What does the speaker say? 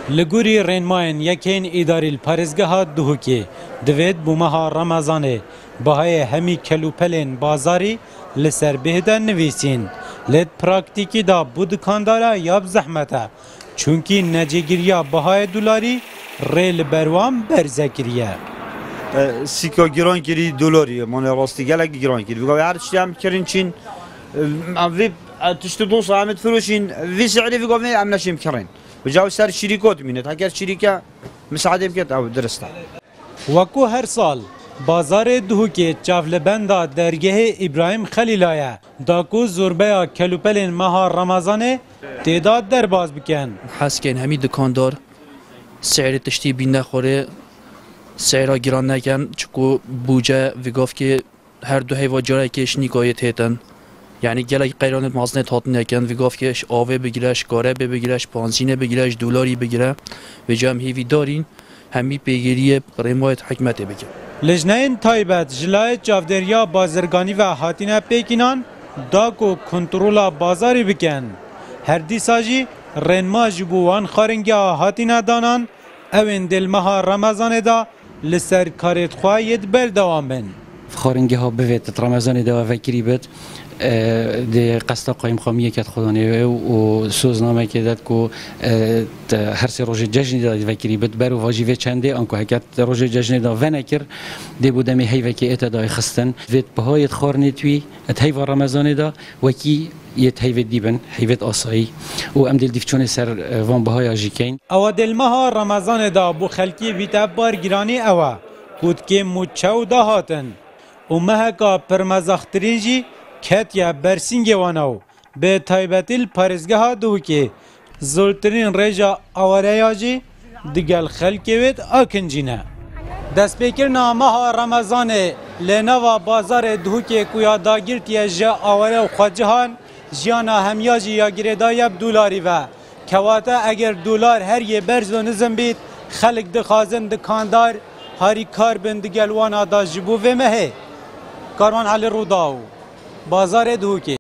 لگوری رنماین یکین اداری الپارزگاه دهوکی دوید بومها رمضانه بهای همی کلوپلین بازاری لسر بهدن نویسین لید پراکتیکی دا بودکاندارا یاب زحمته چونکی نجیگیریا بهای دولاری ریل بروام برزکریه سیکا گران کری دلاری من راستی گلک گران کری بگم هر چی هم کرین چین وی تشت دو ساعت فروشین وی سعری بگم ام نشیم کرین بجاو سر شرکات مینه تا که شرکت مساعده بکت او درسته وکو هر سال بازار دهوکی چافلبندا درگاه ابراهیم خلیلایه داکو زربه کلوپلین ماه رمضانه تعداد در باز بکن حسکن همی دکاندار سعر تشتی بین نخوره سعر گران نکن چکو بوجه وگاف که هر دو هیوا جاره کش نیکایت هیتن یعنی گلک قیرانت مازنه تاتن نکن وگاف کش آوه بگیرش گاره بگیرش پانزینه بگیرش دلاری بگیره و جام هیوی دارین همی پیگیری رمایت حکمت بکن لجنه تایبت جلای چافدریا بازرگانی و هاتینه پیکینان داکو کنترولا بازاری بکن هر دیساجی رنما جبوان خارنگی هاتینه دانان اوین دلمها رمضان دا لسر کارت خواهید بردوام بن خارنگی ها بوید رمضان دا فکری بد ده قصد قایم خامیه که خدانه و سوزنامه که داد کو هر سه روز جشن داد فکری بد برو واجبه چنده آنکو حکت روز جشن دا و نکر ده بودم هیو که اتدای خستن وید بهایت خارنی توی هیو رمضان دا وکی یت هیو دیبن هیوت آسایی و امدل دیفچون سر وان بهای آجیکین او دلمها رمضان دا بو خلکی ویتا بارگیرانی او بود که مچو دا هاتن و مهکا پرمزاخترینجی کتیا برسینگ وانو به تایبتیل پارزگاه دهوکی زلترین رجا آوریاجی دیگل خلکوید آکنجینه دست بکرنا ماه رمضان لنوا بازار دهوکی کویا داگیرتیا جا آوره و خواجهان جیانا همیاجی یا گریدایب دولاری و کواتا اگر دولار هر یه برز و نظم بید خلق دخازن دکاندار هاری کار بندگل وانا دا جبو و مهه کاروان علی روداو بازار دهوکی